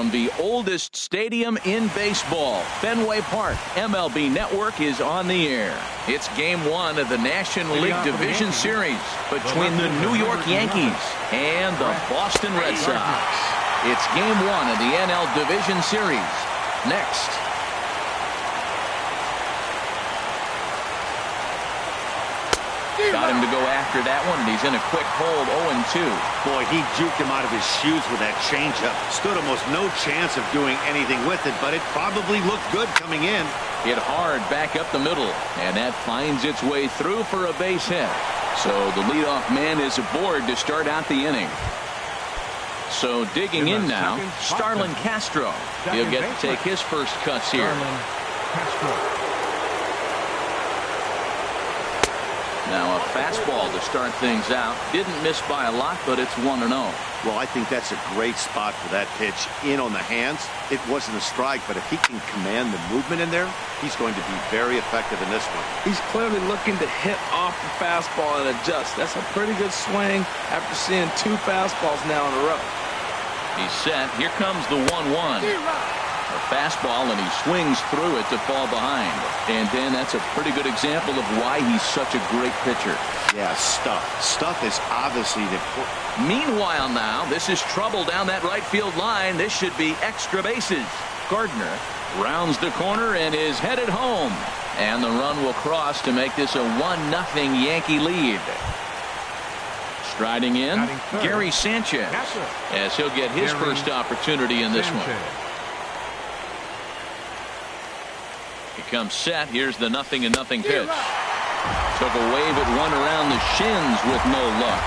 from the oldest stadium in baseball, Fenway Park. MLB Network is on the air. It's Game 1 of the National League Division Series between the New York Yankees and the Boston Red Sox. It's Game 1 of the NL Division Series. Next. Got him to go after that one, and he's in a quick hold, 0-2. Boy, he juked him out of his shoes with that changeup. Stood almost no chance of doing anything with it, but it probably looked good coming in. Hit hard back up the middle, and that finds its way through for a base hit. So the leadoff man is aboard to start out the inning. So digging in now, Starlin Castro. He'll get to take his first cuts here. Now a fastball to start things out. Didn't miss by a lot, but it's 1-0. Well, I think that's a great spot for that pitch. In on the hands. It wasn't a strike, but if he can command the movement in there, he's going to be very effective in this one. He's clearly looking to hit off the fastball and adjust. That's a pretty good swing after seeing 2 fastballs now in a row. He's set. Here comes the 1-1. A fastball, and he swings through it to fall behind. And then that's a pretty good example of why he's such a great pitcher. Yeah, Stuff is obviously the... Meanwhile now, this is trouble down that right field line. This should be extra bases. Gardner rounds the corner and is headed home. And the run will cross to make this a 1-0 Yankee lead. Striding in, Gary Sanchez, as he'll get his first opportunity in this one. He comes set. Here's the 0-0 pitch. Took a wave at one around the shins with no luck.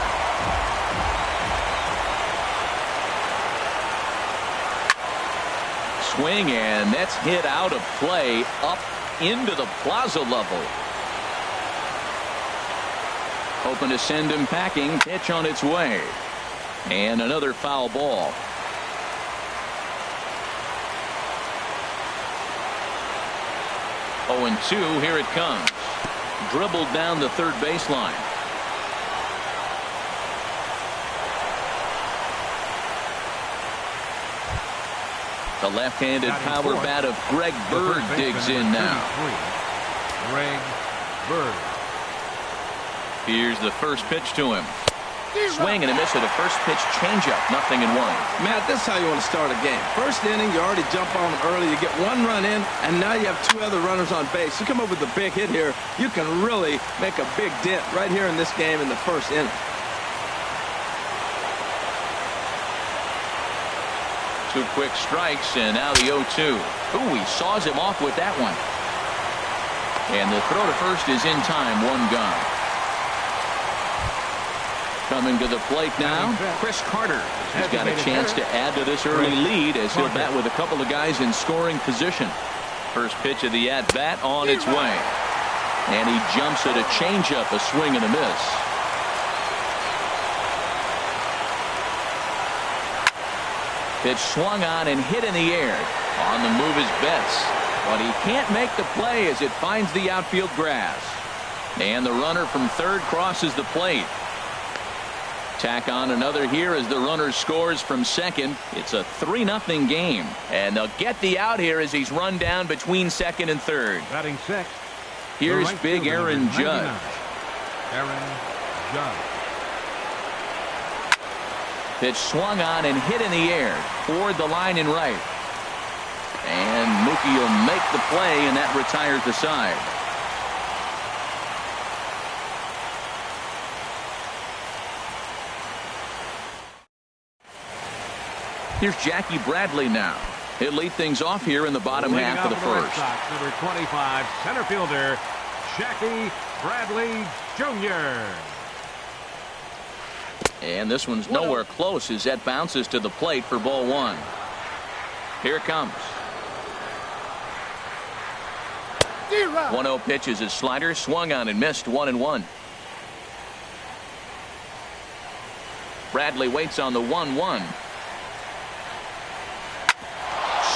Swing, and that's hit out of play up into the plaza level. Hoping to send him packing. Pitch on its way. And another foul ball. Oh, and 2. Here it comes. Dribbled down the third baseline. The left-handed power bat of Greg Bird digs in now. Greg Bird. Here's the first pitch to him. Swing and a miss at a first pitch changeup. 0-1. Matt, this is how you want to start a game. First inning, you already jump on them early. You get 1 run in, and now you have 2 other runners on base. You come up with a big hit here, you can really make a big dent right here in this game in the first inning. Two quick strikes, and now the 0-2. Ooh, he saws him off with that one. And the throw to first is in time. 1 gone. Coming to the plate now, Chris Carter. He's got a chance to add to this early lead as he'll bat with a couple of guys in scoring position. First pitch of the at-bat on its way. And he jumps at a changeup, a swing and a miss. Pitch swung on and hit in the air. On the move is Betts, but he can't make the play as it finds the outfield grass. And the runner from third crosses the plate. Tack on another here as the runner scores from second. It's a 3-0 game, and they'll get the out here as he's run down between second and third. Batting sixth. Here's big Aaron Judge. Aaron Judge. Pitch swung on and hit in the air toward the line and right. And Mookie will make the play, and that retires the side. Here's Jackie Bradley now. He'll lead things off here in the bottom half of the first. Number 25, center fielder, Jackie Bradley Jr. And this one's nowhere close as that bounces to the plate for ball 1. Here it comes. 1-0 pitch is his slider, swung on and missed. 1-1. Bradley waits on the 1-1.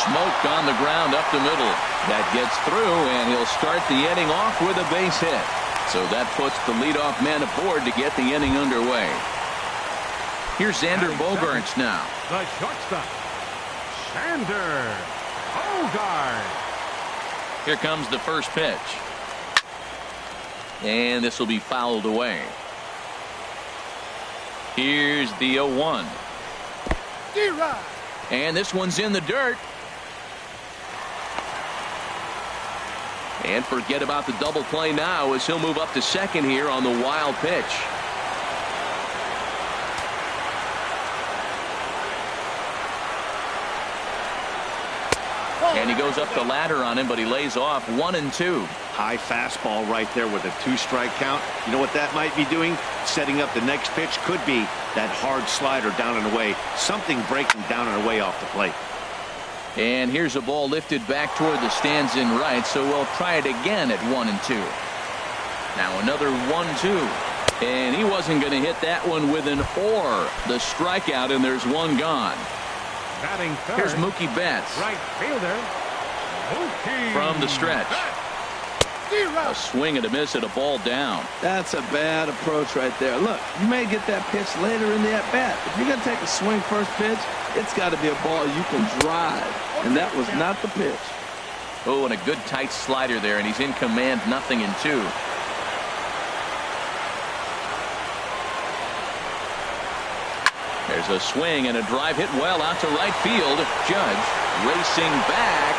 Smoked on the ground up the middle. That gets through, and he'll start the inning off with a base hit. So that puts the leadoff man aboard to get the inning underway. Here's Xander Bogaerts now. The shortstop, Xander Bogart. Here comes the first pitch. And this will be fouled away. Here's the 0-1. And this one's in the dirt. And forget about the double play now as he'll move up to second here on the wild pitch. And he goes up the ladder on him, but he lays off 1-2. High fastball right there with a 2-strike count. You know what that might be doing? Setting up the next pitch. Could be that hard slider down and away. Something breaking down and away off the plate. And here's a ball lifted back toward the stands in right, so we'll try it again at 1-2. Now another 1-2. And he wasn't going to hit that one with an or. The strikeout, and there's one gone. Batting third. Here's Mookie Betts. Right fielder. Mookie From the stretch. A swing and a miss at a ball down. That's a bad approach right there. Look, you may get that pitch later in the at-bat. If you're going to take a swing first pitch, it's got to be a ball you can drive. And that was not the pitch. Oh, and a good tight slider there, and he's in command, 0-2. There's a swing and a drive hit well out to right field. Judge racing back,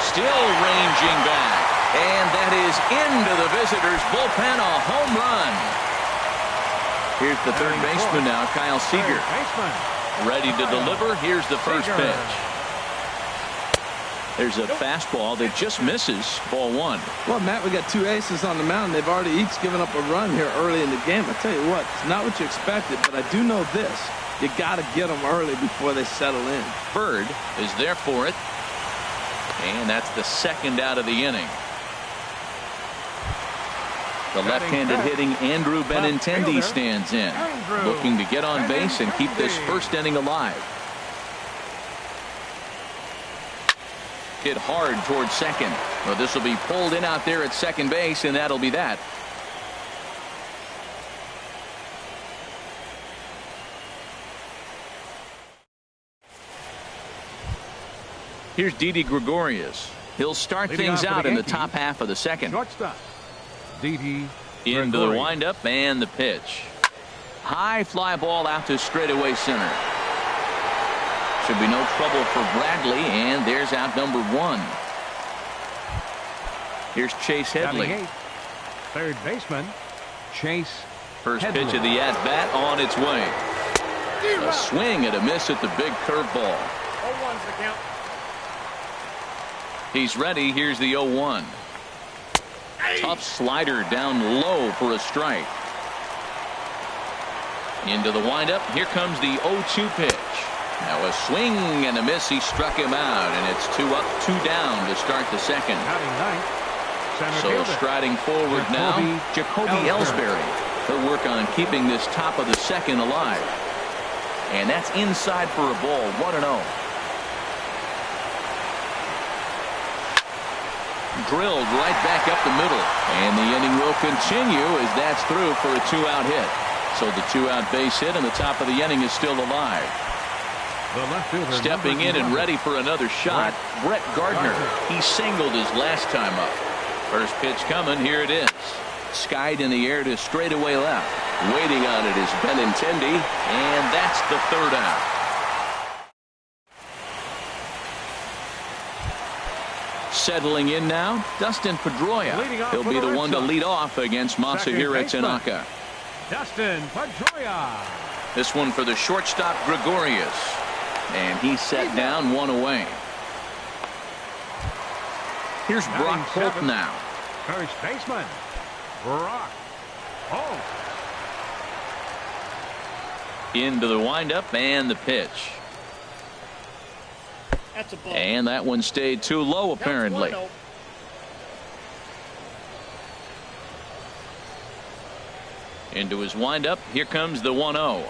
still ranging back. And that is into the visitors' bullpen, a home run. Here's the third baseman now, Kyle Seager. Ready to deliver. Here's the first pitch. There's a fastball that just misses, ball one. Well, Matt, we got two aces on the mound. They've already each given up a run here early in the game. I tell you what, it's not what you expected, but I do know this. You got to get them early before they settle in. Bird is there for it. And that's the second out of the inning. The left-handed hitting Andrew Benintendi stands in, looking to get on base and keep this first inning alive. Hit hard towards second. Well, this will be pulled in out there at second base, and that'll be that. Here's Didi Gregorius. He'll start things out in the top half of the second. Shortstop. Didi Into the windup and the pitch. High fly ball out to straightaway center. Should be no trouble for Bradley, and there's out number one. Here's Chase Headley. Third baseman, Chase First Headley. pitch of the at-bat on its way. A swing and a miss at the big curveball. 0-1's the count. He's ready. Here's the 0-1. Tough slider down low for a strike. Into the windup. Here comes the 0-2 pitch. Now a swing and a miss. He struck him out, and it's 2 up, 2 down to start the second. So striding forward now, Jacoby Ellsbury. He'll work on keeping this top of the second alive. And that's inside for a ball. 1-0. Drilled right back up the middle, and the inning will continue as that's through for a 2-out hit. So the 2-out base hit, and the top of the inning is still alive. Stepping in and ready for another shot, Brett Gardner. He singled his last time up. First pitch coming. Here it is. Skied in the air to straightaway left. Waiting on it is Benintendi, and that's the 3rd out. Settling in now, Dustin Pedroia. He'll be the one to lead off against Masahiro Tanaka. Dustin Pedroia. This one for the shortstop Gregorius. And he's set down, 1 away. Here's Brock Holt now. First baseman, Brock Holt. Into the windup and the pitch. That's a ball. And that one stayed too low, apparently. Into his windup. Here comes the 1-0.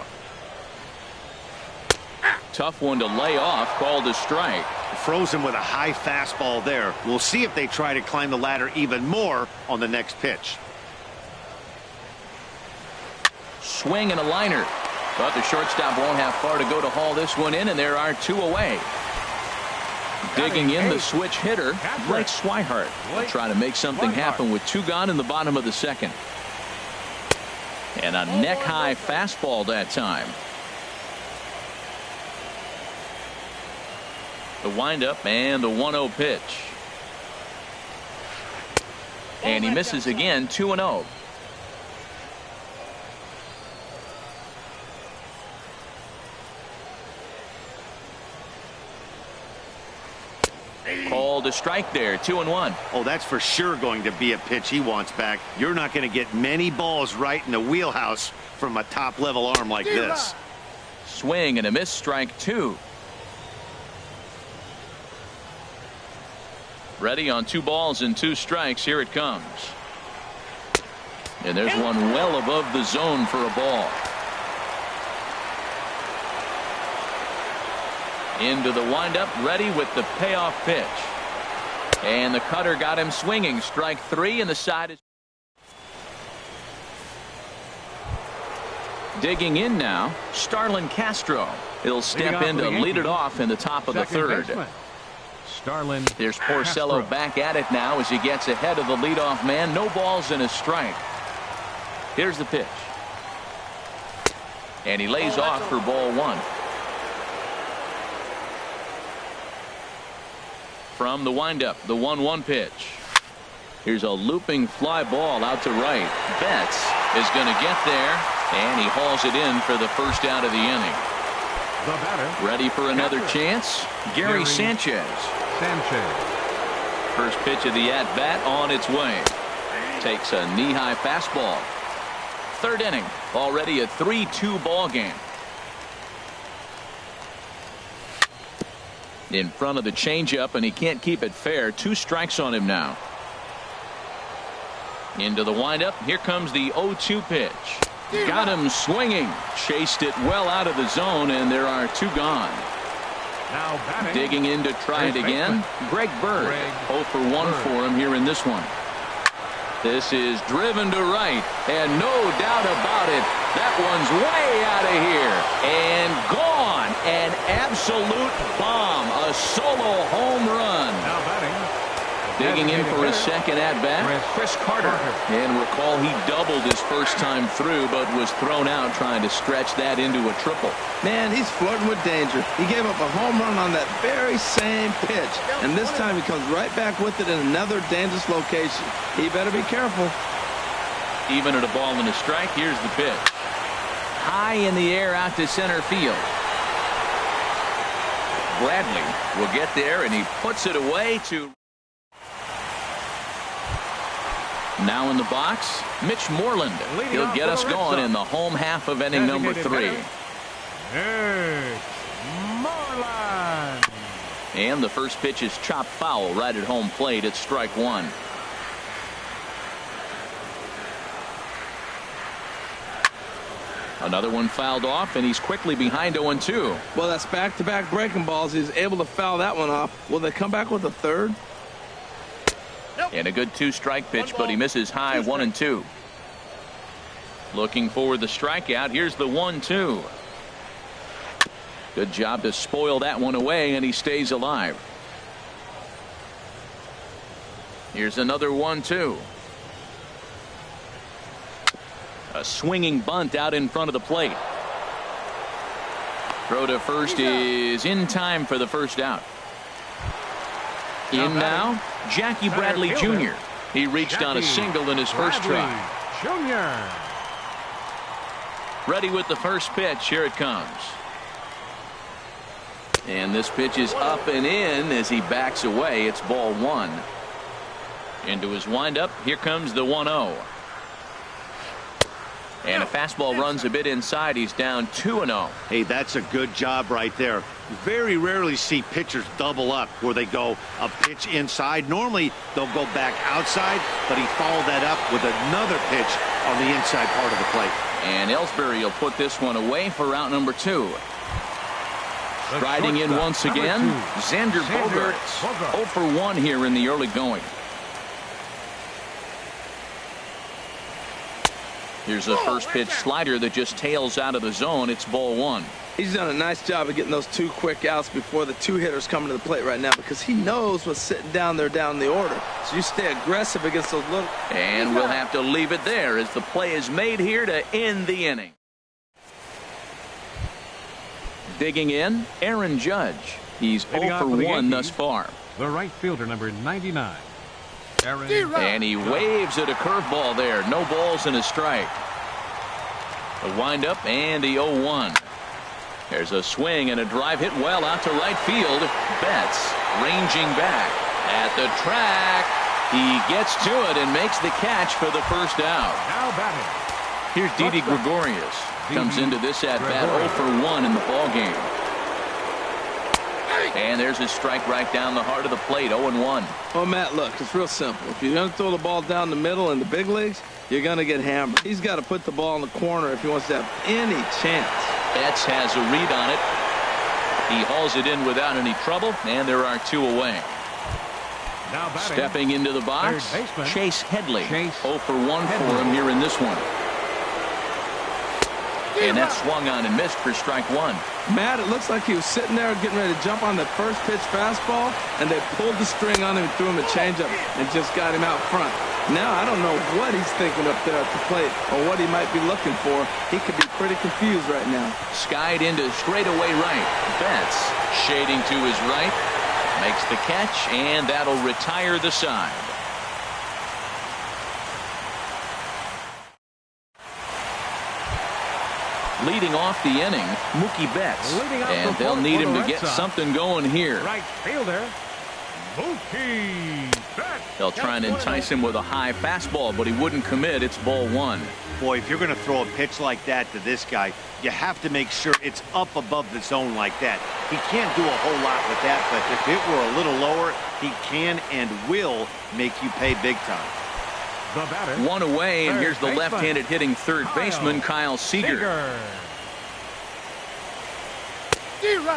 Tough one to lay off, called a strike. Frozen with a high fastball there. We'll see if they try to climb the ladder even more on the next pitch. Swing and a liner. But the shortstop won't have far to go to haul this one in, and there are 2 away. Digging in the switch hitter, Blake Swihart will try to make something happen with 2 gone in the bottom of the second. And a neck-high fastball that time. The windup and the 1-0 pitch. And he misses again, 2-0. Called a strike there, 2-1. Oh, that's for sure going to be a pitch he wants back. You're not going to get many balls right in the wheelhouse from a top-level arm like this. Swing and a miss, strike 2. Ready on 2 balls and 2 strikes. Here it comes. And there's one well above the zone for a ball. Into the windup, ready with the payoff pitch. And the cutter got him swinging. Strike 3, and the side is digging in now. Starlin Castro. He'll step in to lead it off in the top of the 3rd. Starlin. There's Porcello back at it now as he gets ahead of the leadoff man. No balls and a strike. Here's the pitch. And he lays off for ball 1. From the windup, the 1-1 pitch. Here's a looping fly ball out to right. Betts is going to get there, and he hauls it in for the first out of the inning. The batter. Ready for another chance? Gary Sanchez. First pitch of the at-bat on its way. Takes a knee-high fastball. 3rd inning, already a 3-2 ball game. In front of the changeup, and he can't keep it fair. 2 strikes on him now. Into the windup. Here comes the 0-2 pitch. Got him swinging. Chased it well out of the zone, and there are 2 gone. Now batting. Digging in to try it again. Greg Bird. 0 for 1 for him here in this one. This is driven to right, and no doubt about it, that one's way out of here and gone. An absolute bomb, a solo home run. Now batting. Digging in for his second at-bat, Chris Carter. And recall, he doubled his first time through, but was thrown out trying to stretch that into a triple. Man, he's flirting with danger. He gave up a home run on that very same pitch, and this time he comes right back with it in another dangerous location. He better be careful. Even at a ball and a strike, here's the pitch. High in the air out to center field. Bradley will get there, and he puts it away to... Now in the box, Mitch Moreland. He'll get us going in the home half of inning number 3. It's Moreland. And the first pitch is chopped foul right at home plate. It's strike 1. Another one fouled off, and he's quickly behind 0-2. Well, that's back-to-back breaking balls. He's able to foul that one off. Will they come back with a 3rd? And a good 2-strike pitch, but he misses high 1-2. Looking for the strikeout. Here's the 1-2. Good job to spoil that one away, and he stays alive. Here's another 1-2. A swinging bunt out in front of the plate. Throw to first is in time for the first out. In now, Jackie Bradley Jr. He reached on a single in his first try. Jr. Ready with the first pitch. Here it comes. And this pitch is up and in as he backs away. It's ball 1. Into his windup. Here comes the 1-0. And a fastball runs a bit inside. He's down 2-0. Hey, that's a good job right there. Very rarely see pitchers double up where they go a pitch inside. Normally they'll go back outside, but he followed that up with another pitch on the inside part of the plate. And Ellsbury will put this one away for out number 2. Striding in once again, Xander Bogaerts. 0 for 1 here in the early going. Here's a first pitch slider that just tails out of the zone. It's ball one. He's done a nice job of getting those 2 quick outs before the 2 hitters coming to the plate right now, because he knows what's sitting down there down the order. So you stay aggressive against those little. And we'll have to leave it there as the play is made here to end the inning. Digging in, Aaron Judge. He's 0 for 1 thus far. The right fielder, number 99. Aaron. And he waves at a curveball there. No balls and a strike. The windup and the 0-1. There's a swing and a drive hit well out to right field. Betts ranging back at the track. He gets to it and makes the catch for the first out. Now batting. Here's Didi Gregorius. Comes into this at bat 0 for 1 in the ball game. And there's a strike right down the heart of the plate. 0-1. Well, Matt, look, it's real simple. If you're going to throw the ball down the middle in the big leagues, you're going to get hammered. He's got to put the ball in the corner if he wants to have any chance. Betts has a read on it. He hauls it in without any trouble, and there are 2 away. Now batting. Stepping into the box, Third baseman, Chase Headley. Chase 0 for 1 for him here in this one. And that swung on and missed for strike 1. Matt, it looks like he was sitting there getting ready to jump on the first pitch fastball, and they pulled the string on him and threw him a changeup and just got him out front. Now, I don't know what he's thinking up there at the plate or what he might be looking for. He could be pretty confused right now. Skied into straightaway right. Betts shading to his right. Makes the catch, and that'll retire the side. Leading off the inning, Mookie Betts. And they'll need him to get something going here. Right fielder, Mookie Betts. They'll try and entice him with a high fastball, but he wouldn't commit. It's ball 1. Boy, if you're going to throw a pitch like that to this guy, you have to make sure it's up above the zone like that. He can't do a whole lot with that, but if it were a little lower, he can and will make you pay big time. The batter. 1 away, and here's the baseman, left-handed hitting third baseman, Kyle Seager.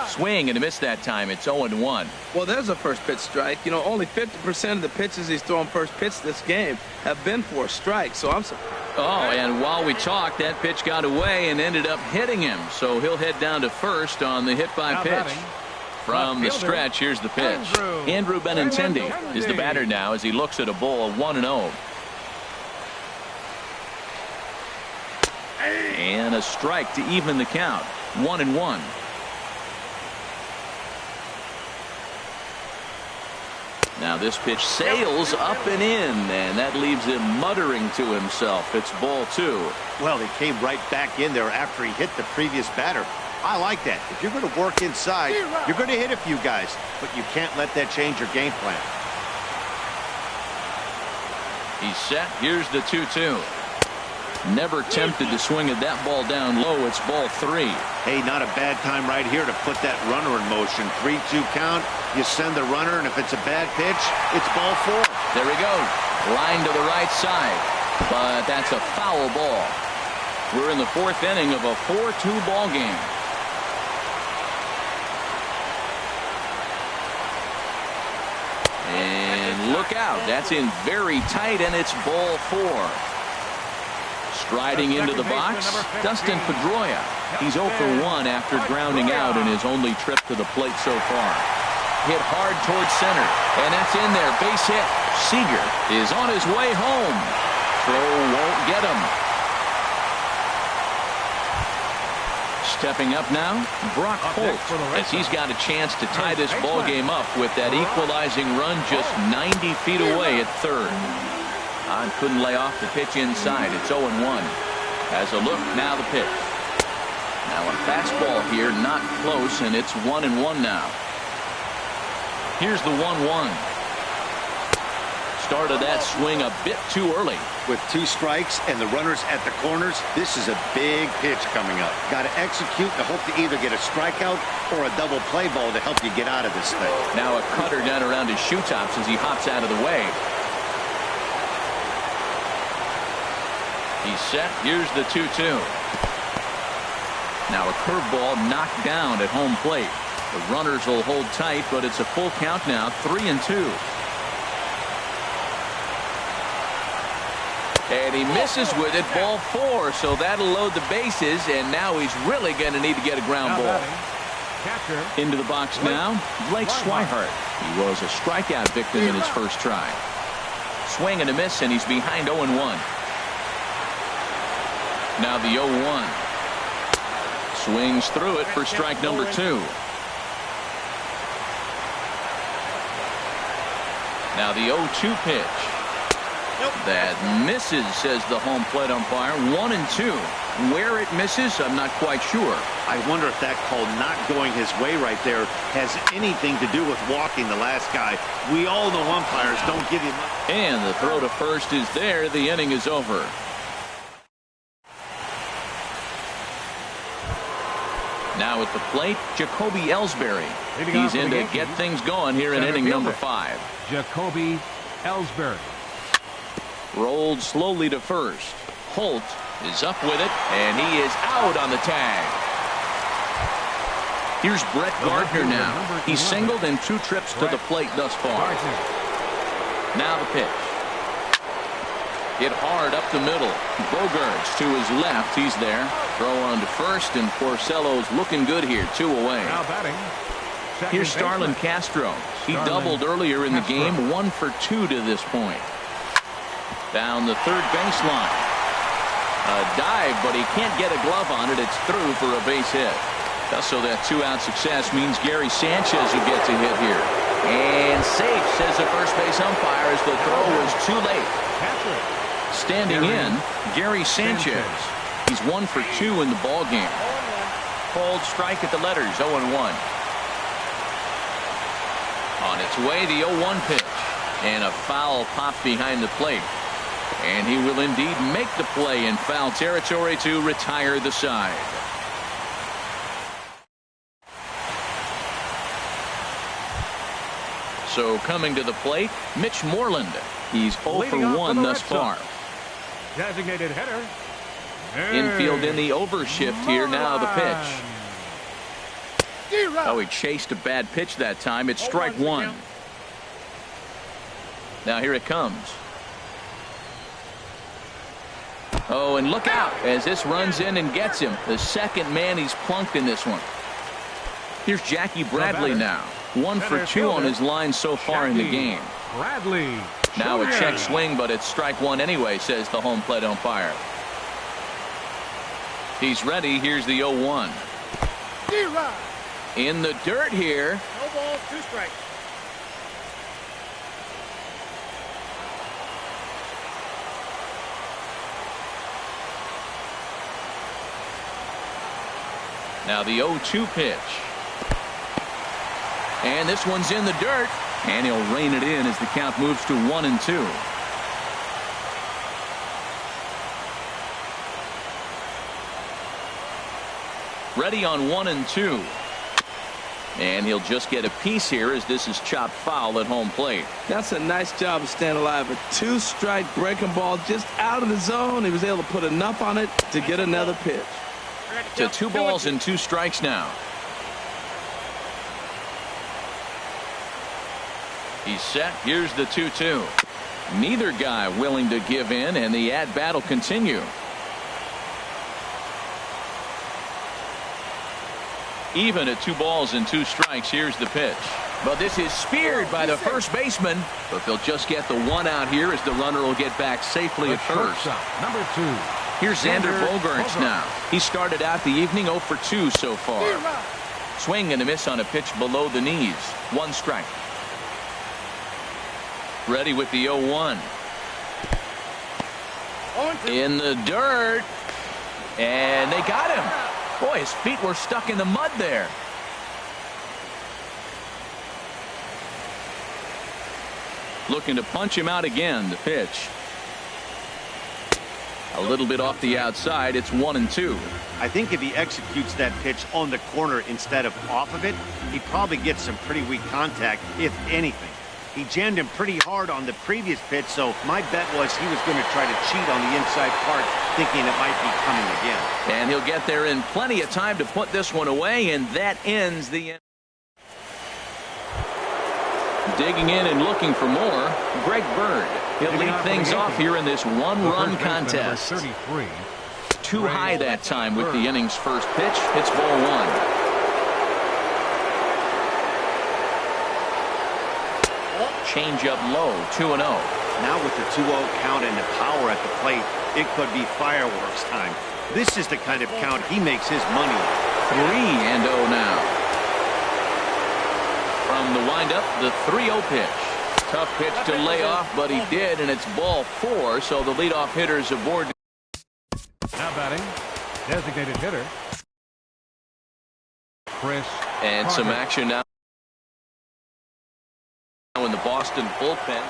Swing and a miss that time. It's 0-1. Well, there's a first pitch strike. You know, only 50% of the pitches he's thrown first pitch this game have been for a strike, so I'm surprised. Oh, and while we talked, that pitch got away and ended up hitting him. So he'll head down to first on the hit by pitch. Batting. From the stretch, here's the pitch. Andrew Benintendi is the batter now as he looks at a ball of 1-0. And a strike to even the count. 1-1. Now this pitch sails up and in, and that leaves him muttering to himself. It's ball 2. Well, he came right back in there after he hit the previous batter. I like that. If you're going to work inside, you're going to hit a few guys, but you can't let that change your game plan. He's set. Here's the 2-2. Never tempted to swing at that ball down low. It's ball 3. Hey, not a bad time right here to put that runner in motion. 3-2 count. You send the runner, and if it's a bad pitch, it's ball 4. There he goes. Line to the right side. But that's a foul ball. We're in the 4th inning of a 4-2 ball game. And look out. That's in very tight, and it's ball 4. Striding into the box, Dustin Pedroia. He's 0 for 1 after grounding out in his only trip to the plate so far. Hit hard towards center, and that's in there. Base hit. Seager is on his way home. Throw won't get him. Stepping up now, Brock Holt, as he's got a chance to tie this ball game up with that equalizing run just 90 feet away at third. Hahn couldn't lay off the pitch inside. It's 0-1. Has a look, now the pitch. Now a fastball here, not close, and it's 1-1 now. Here's the 1-1. Started that swing a bit too early. With 2 strikes and the runners at the corners, this is a big pitch coming up. Got to execute to hope to either get a strikeout or a double play ball to help you get out of this thing. Now a cutter down around his shoe tops as he hops out of the way. He's set. Here's the 2-2. Now a curveball knocked down at home plate. The runners will hold tight, but it's a full count now, 3-2. And he misses with it, ball 4, so that'll load the bases, and now he's really going to need to get a ground ball. Into the box now, Blake Swihart. He was a strikeout victim in his first try. Swing and a miss, and he's behind 0-1. Now the 0-1. Swings through it for strike number 2. Now the 0-2 pitch. That misses, says the home plate umpire. 1-2. Where it misses, I'm not quite sure. I wonder if that call not going his way right there has anything to do with walking the last guy. We all know umpires don't give him much. And the throw to first is there. The inning is over. Now at the plate, Jacoby Ellsbury. He's in to get things going here in inning number 5. Jacoby Ellsbury. Rolled slowly to first. Holt is up with it, and he is out on the tag. Here's Brett Gardner now. He's singled in 2 trips to the plate thus far. Now the pitch. Hit hard up the middle. Bogarts to his left. He's there. Throw on to first, and Porcello's looking good here. 2 away. Now batting. Here's Starlin Castro. He doubled earlier in the game. 1 for 2 to this point. Down the third baseline. A dive, but he can't get a glove on it. It's through for a base hit. So that 2-out success means Gary Sanchez will get to hit here. And safe, says the first base umpire, as the throw was too late. Standing in, Gary Sanchez. He's 1 for 2 in the ball game. Called strike at the letters, 0-1. On its way, the 0-1 pitch. And a foul pop behind the plate. And he will indeed make the play in foul territory to retire the side. So coming to the plate, Mitch Moreland. He's 0 for 1 thus far. Designated hitter. Infield in the overshift here. Now the pitch. Oh, he chased a bad pitch that time. It's strike 1. Now here it comes. Oh, and look out as this runs in and gets him. The second man he's plunked in this one. Here's Jackie Bradley now. 1 for 2 on his line so far in the game. Bradley. Now a check swing, but it's strike 1 anyway, says the home plate umpire. He's ready. Here's the 0-1. In the dirt here. No balls, 2 strikes. Now the 0-2 pitch. And this one's in the dirt. And he'll rein it in as the count moves to 1-2. Ready on 1-2. And he'll just get a piece here as this is chopped foul at home plate. That's a nice job of staying alive. A 2-strike breaking ball just out of the zone. He was able to put enough on it to get another pitch. To 2 balls and 2 strikes now. He's set. Here's the 2-2. Neither guy willing to give in, and the at-bat will continue. Even at 2 balls and 2 strikes. Here's the pitch. But this is speared by the first baseman. But they'll just get the 1 out here as the runner will get back safely at first. Number 2. Here's Xander Bogaerts now. He started out the evening 0 for 2 so far. Swing and a miss on a pitch below the knees. 1 strike. Ready with the 0-1. In the dirt. And they got him. Boy, his feet were stuck in the mud there. Looking to punch him out again. The pitch. A little bit off the outside. It's 1-2. I think if he executes that pitch on the corner instead of off of it, he probably gets some pretty weak contact, if anything. He jammed him pretty hard on the previous pitch, so my bet was he was going to try to cheat on the inside part, thinking it might be coming again. And he'll get there in plenty of time to put this one away, and that ends the inning. Digging in and looking for more, Greg Bird. He'll lead things off here in this one-run contest. 33. Too high that time with the inning's first pitch. It's ball one. Change up low, 2-0. Now with the 2-0 count and the power at the plate, it could be fireworks time. This is the kind of count he makes his money. 3-0 now. From the windup, the 3-0 pitch. Tough pitch to lay off, but he did, and it's ball 4, so the leadoff hitter's aboard. Now batting, designated hitter, Chris. And some action now in the Boston bullpen.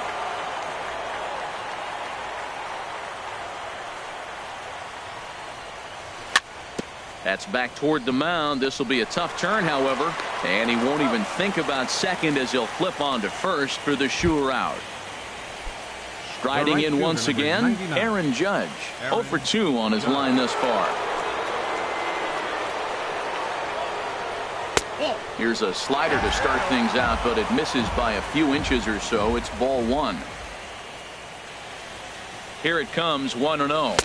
That's back toward the mound. This will be a tough turn, however, and he won't even think about second as he'll flip on to first for the sure out. Striding in once again, Aaron Judge. 0 for 2 on his line thus far. Here's a slider to start things out, but it misses by a few inches or so. It's ball 1. Here it comes, 1-0.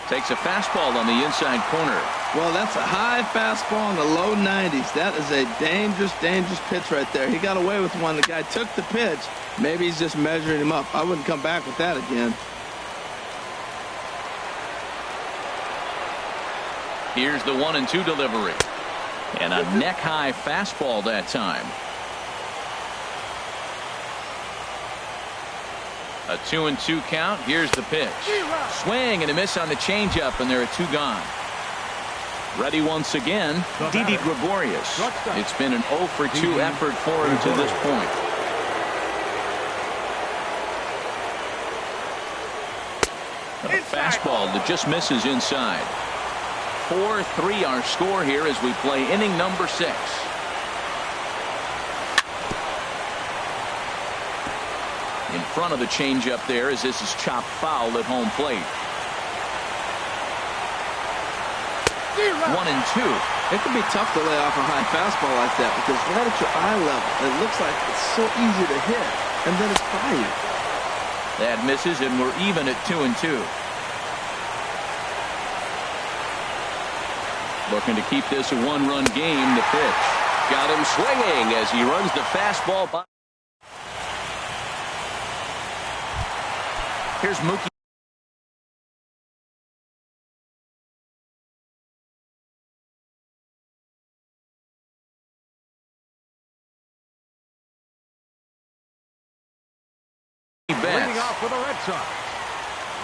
Takes a fastball on the inside corner. Well, that's a high fastball in the low 90s. That is a dangerous, dangerous pitch right there. He got away with one. The guy took the pitch. Maybe he's just measuring him up. I wouldn't come back with that again. Here's the 1-2 delivery. And a neck-high fastball that time. A 2-2 count. Here's the pitch. Swing and a miss on the changeup, and there are 2 gone. Ready once again, Didi Gregorius. It's been an 0 for 2 effort for him to this point. A fastball that just misses inside. 4-3 our score here as we play inning number 6. In front of the changeup there as this is chopped foul at home plate. 1-2. It can be tough to lay off a high fastball like that because right at your eye level, it looks like it's so easy to hit, and then it's by you. That misses, and we're even at 2-2. Looking to keep this a 1-run game. The pitch got him swinging as he runs the fastball by. Here's Mookie. Leading off for the Red Sox,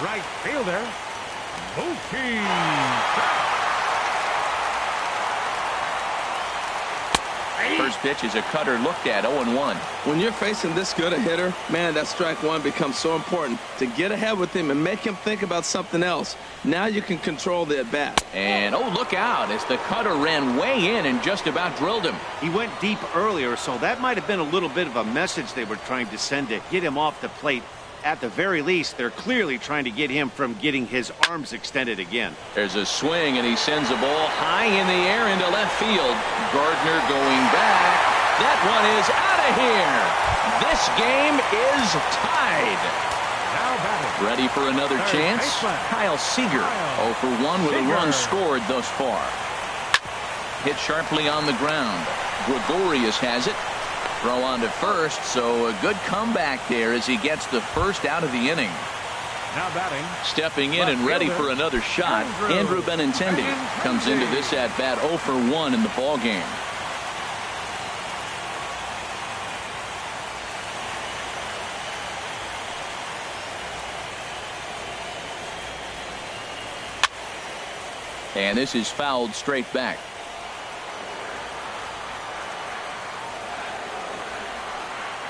right fielder, Mookie. First pitch is a cutter looked at, 0-1. When you're facing this good a hitter, man, that strike one becomes so important to get ahead with him and make him think about something else. Now you can control the at-bat. And, oh, look out as the cutter ran way in and just about drilled him. He went deep earlier, so that might have been a little bit of a message they were trying to send to get him off the plate. At the very least, they're clearly trying to get him from getting his arms extended again. There's a swing, and he sends a ball high in the air into left field. Gardner going back. That one is out of here. This game is tied. Now batting. Ready for another chance? Kyle Seager. 0 for 1 with a run scored thus far. Hit sharply on the ground. Gregorius has it. Throw on to first, so a good comeback there as he gets the first out of the inning. Now batting. Stepping in and ready for another shot, Andrew Benintendi comes into this at-bat 0 for 1 in the ballgame. And this is fouled straight back.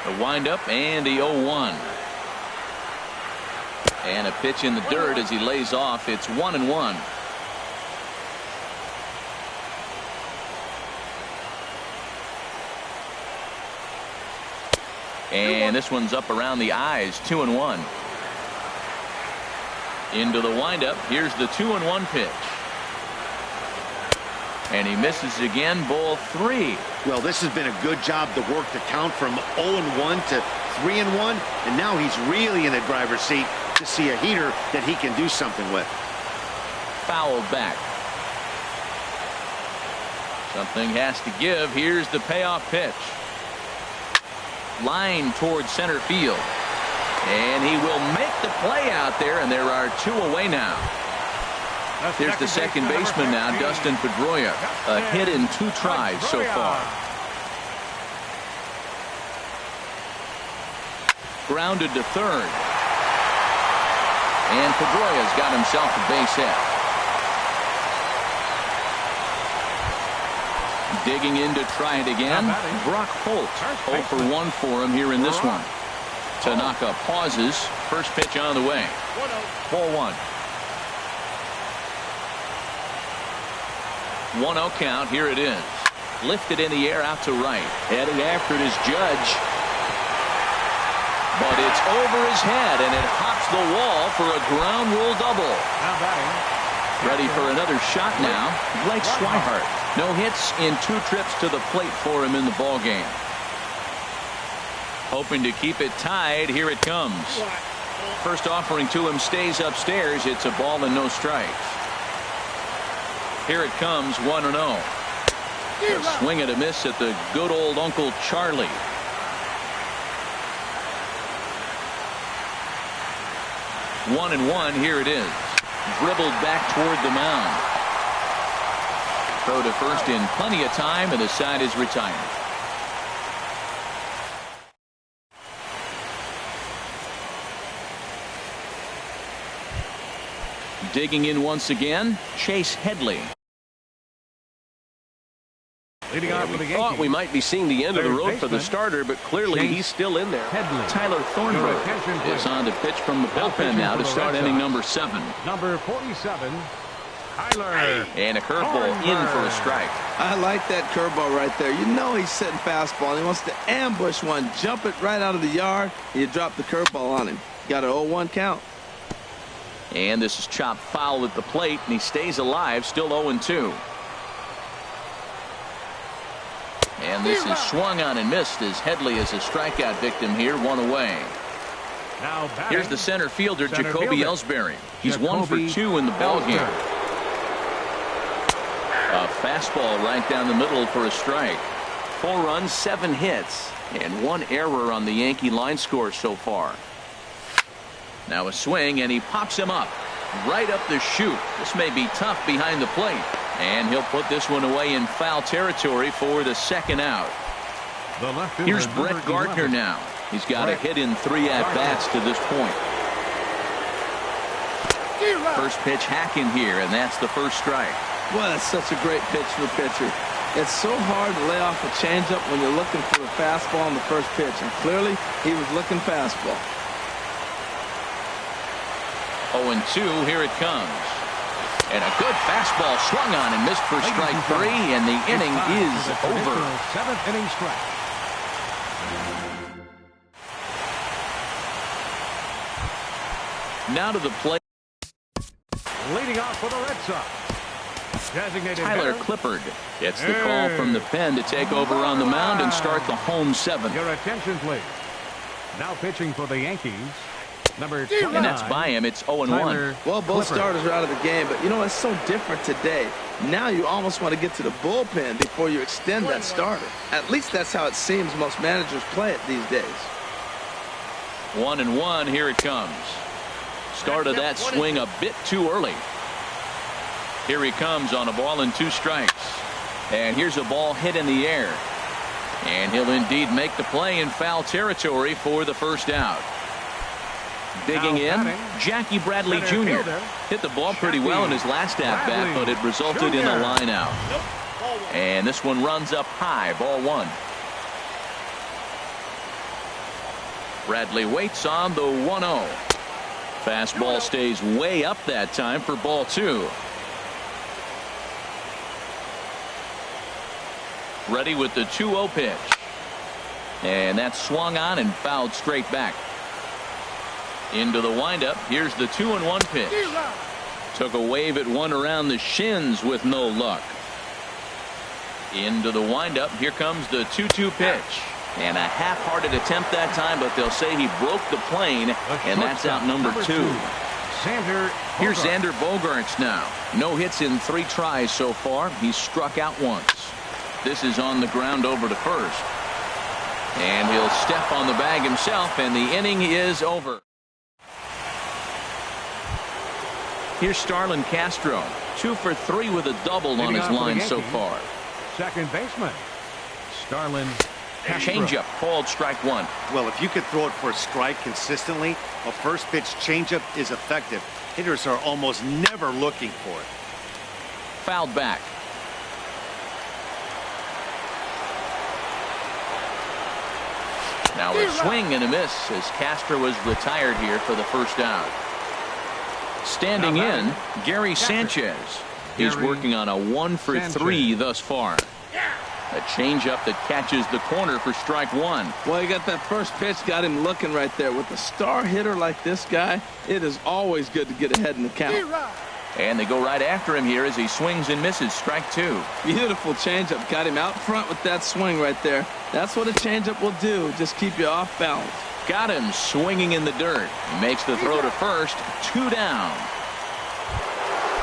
The windup and the 0-1. And a pitch in the dirt as he lays off. It's 1-1. And this one's up around the eyes. 2-1. Into the windup. Here's the 2-1 pitch. And he misses again, ball 3. Well, this has been a good job to work the count from 0-1 to 3-1, and now he's really in the driver's seat to see a heater that he can do something with. Fouled back. Something has to give. Here's the payoff pitch. Line towards center field. And he will make the play out there, and there are 2 away now. There's the second baseman now, Dustin Pedroia. A hit in 2 tries so far. Grounded to third. And Pedroia's got himself a base hit. Digging in to try it again. Brock Holt. 0 for 1 for him here in this one. Tanaka pauses. First pitch on the way. 4-1. 1-0 count. Here it is. Lifted in the air out to right. Heading after it is Judge. But it's over his head, and it hops the wall for a ground rule double. Ready for another shot now. Blake Swihart. No hits in 2 trips to the plate for him in the ball game. Hoping to keep it tied. Here it comes. First offering to him stays upstairs. It's a ball and no strikes. Here it comes, 1-0. A swing and a miss at the good old Uncle Charlie. One and one. Here it is. Dribbled back toward the mound. Throw to first in plenty of time, and the side is retired. Digging in once again, Chase Headley. Leading off for the Yankees. Thought we might be seeing the end of the road for the starter, but clearly he's still in there. Tyler Thornburg is on to pitch from the bullpen now to start inning number 7. Number 47, Tyler. And a curveball in for a strike. I like that curveball right there. You know he's sitting fastball. He wants to ambush one, jump it right out of the yard, and you drop the curveball on him. Got an 0-1 count. And this is chopped foul at the plate, and he stays alive, still 0-2. And this is swung on and missed as Headley is a strikeout victim here, 1 away. Now here's the center fielder, Jacoby Ellsbury. He's 1 for 2 in the ballgame. A fastball right down the middle for a strike. 4 runs, 7 hits, and 1 error on the Yankee line score so far. Now a swing, and he pops him up right up the chute. This may be tough behind the plate. And he'll put this one away in foul territory for the second out. Here's Brett Gardner now. He's got a hit in 3 at-bats to this point. First pitch hacking here, and that's the first strike. Well, that's such a great pitch for the pitcher. It's so hard to lay off a changeup when you're looking for a fastball on the first pitch, and clearly he was looking fastball. 0-2, here it comes. And a good fastball swung on and missed for strike 3, and the inning is over. 7th inning strike. Now to the plate. Leading off for the Red Sox. Designated Tyler hitter. Clippard gets the call from the pen to take over on the mound and start the home 7th. Your attention, please. Now pitching for the Yankees. Number 29. And that's by him. It's 0-1. Well, both starters are out of the game, but you know, it's so different today. Now you almost want to get to the bullpen before you extend that starter. At least that's how it seems most managers play it these days. 1-1. Here it comes. Started that swing a bit too early. Here he comes on a ball and 2 strikes. And here's a ball hit in the air. And he'll indeed make the play in foul territory for the first out. Digging in, Jackie Bradley Jr. hit the ball pretty well in his last at-bat, but it resulted in a line out. And this one runs up high, ball 1. Bradley waits on the 1-0. Fastball stays way up that time for ball 2. Ready with the 2-0 pitch. And that's swung on and fouled straight back. Into the windup. Here's the 2-1 pitch. Took a wave at one around the shins with no luck. Into the windup. Here comes the 2-2 pitch. And a half-hearted attempt that time, but they'll say he broke the plane, and that's out number 2. Here's Xander Bogaerts now. No hits in 3 tries so far. He's struck out once. This is on the ground over to first. And he'll step on the bag himself, and the inning is over. Here's Starlin Castro. 2 for 3 with a double on his line so far. Second baseman, Starlin Castro. Changeup called strike 1. Well, if you could throw it for a strike consistently, a first pitch changeup is effective. Hitters are almost never looking for it. Fouled back. Now a swing and a miss as Castro is retired here for the first out. Standing in, Gary Sanchez. He's working on a 1 for 3 thus far. A changeup that catches the corner for strike 1. Well, you got that first pitch, got him looking right there. With a star hitter like this guy, it is always good to get ahead in the count. And they go right after him here as he swings and misses. Strike 2. Beautiful changeup. Got him out front with that swing right there. That's what a changeup will do. Just keep you off balance. Got him swinging in the dirt. He makes the throw to first. 2 down.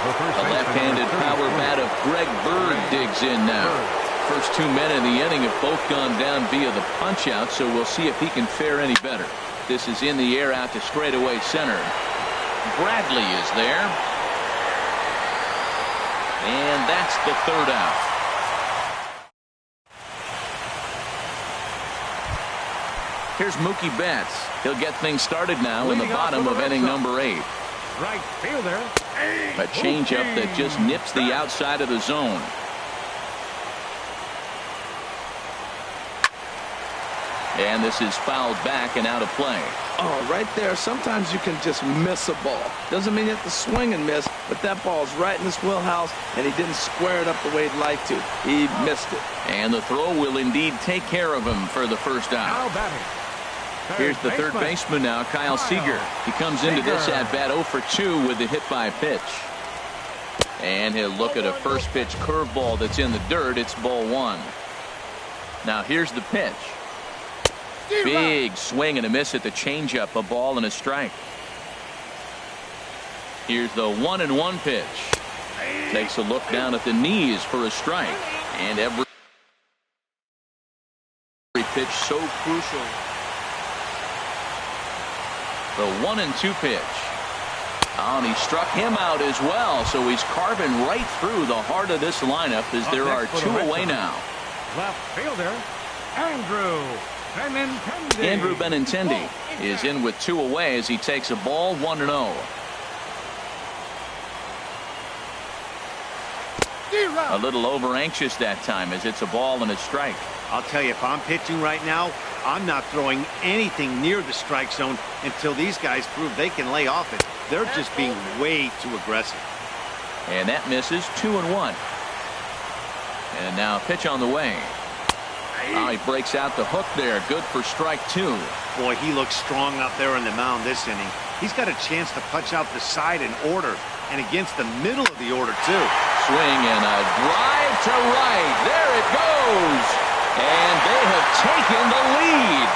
The left-handed power bat of Greg Bird digs in now. First 2 men in the inning have both gone down via the punch-out, so we'll see if he can fare any better. This is in the air out to straightaway center. Bradley is there. And that's the 3rd out. Here's Mookie Betts. He'll get things started now in the bottom of inning number 8. Right fielder. A changeup that just nips the outside of the zone. And this is fouled back and out of play. Oh, right there. Sometimes you can just miss a ball. Doesn't mean you have to swing and miss, but that ball's right in his wheelhouse, and he didn't square it up the way he'd like to. He missed it. And the throw will indeed take care of him for the first out. Here's the third baseman now, Kyle Seager. He comes into this at-bat 0 for 2 with the hit by pitch. And he'll look at a first pitch curveball that's in the dirt. It's ball 1. Now here's the pitch. Big swing and a miss at the changeup. A ball and a strike. Here's the 1-1 pitch. Takes a look down at the knees for a strike. And every pitch so crucial. The 1-2 pitch. Oh, and he struck him out as well. So he's carving right through the heart of this lineup as there are 2 away now. Left fielder, Andrew Benintendi. Andrew Benintendi is in with 2 away as he takes a ball 1-0. A little over anxious that time as it's a ball and a strike. I'll tell you, if I'm pitching right now, I'm not throwing anything near the strike zone until these guys prove they can lay off it. They're just being way too aggressive. And that misses. 2-1. And now a pitch on the way. Oh, he breaks out the hook there. Good for strike 2. Boy, he looks strong up there in the mound this inning. He's got a chance to punch out the side in order and against the middle of the order too. Swing and a drive to right. There it goes. And they have taken the lead.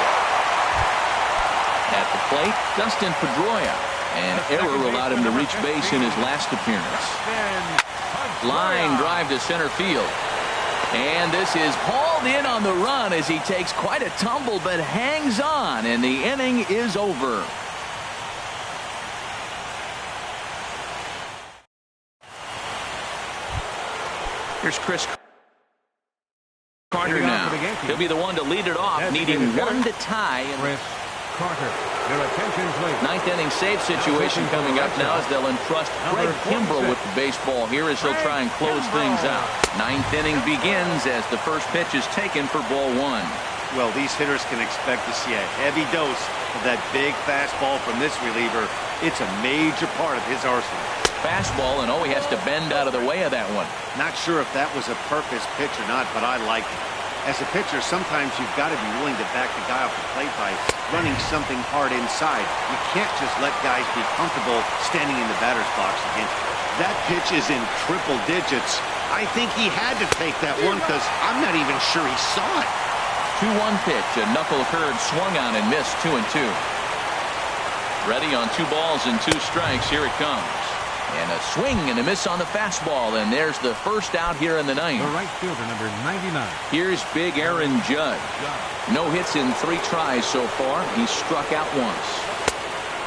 At the plate, Dustin Pedroia. An error allowed him to reach base in his last appearance. Line drive to center field. And this is hauled in on the run as he takes quite a tumble but hangs on, and the inning is over. Here's Chris Carter now. He'll be the one to lead it off, needing 1 to tie. Chris Carter. Their attention, please. 9th inning save situation coming up now as they'll entrust Craig Kimbrell with the baseball here as he'll try and close things out. 9th inning begins as the first pitch is taken for ball 1. Well, these hitters can expect to see a heavy dose of that big fastball from this reliever. It's a major part of his arsenal. Fastball, and he has to bend out of the way of that one. Not sure if that was a purpose pitch or not, but I like it. As a pitcher, sometimes you've got to be willing to back the guy off the plate by running something hard inside. You can't just let guys be comfortable standing in the batter's box against you. That pitch is in triple digits. I think he had to take that one because I'm not even sure he saw it. 2-1 pitch. A knuckle curve swung on and missed. 2-2. Ready on 2 balls and 2 strikes. Here it comes. And a swing and a miss on the fastball. And there's the first out here in the ninth. The right fielder, number 99. Here's big Aaron Judge. No hits in 3 tries so far. He struck out once.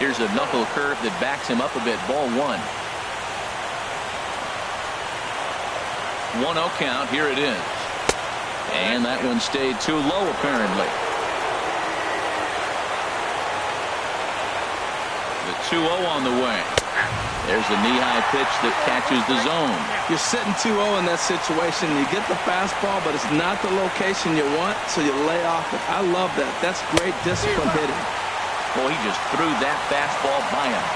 Here's a knuckle curve that backs him up a bit. Ball 1. 1-0 count. Here it is. And that one stayed too low apparently. The 2-0 on the way. There's a knee-high pitch that catches the zone. You're sitting 2-0 in that situation. You get the fastball, but it's not the location you want, so you lay off it. I love that. That's great discipline hitting. Boy, he just threw that fastball by him.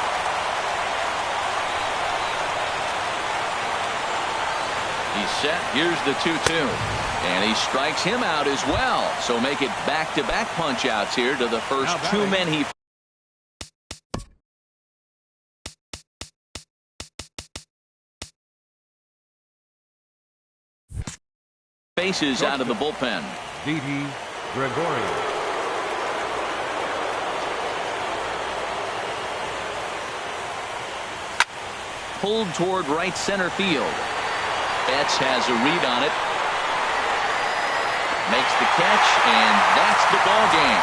He's set. Here's the 2-2. And he strikes him out as well. So make it back-to-back punch-outs here to the first 2 men he faces out of the bullpen. Didi Gregorius. Pulled toward right center field. Betts has a read on it. Makes the catch, and that's the ball game.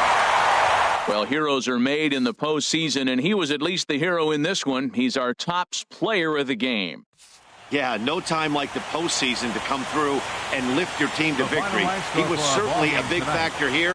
Well, heroes are made in the postseason, and he was at least the hero in this one. He's our top player of the game. Yeah, no time like the postseason to come through and lift your team to victory. He was certainly a big factor here.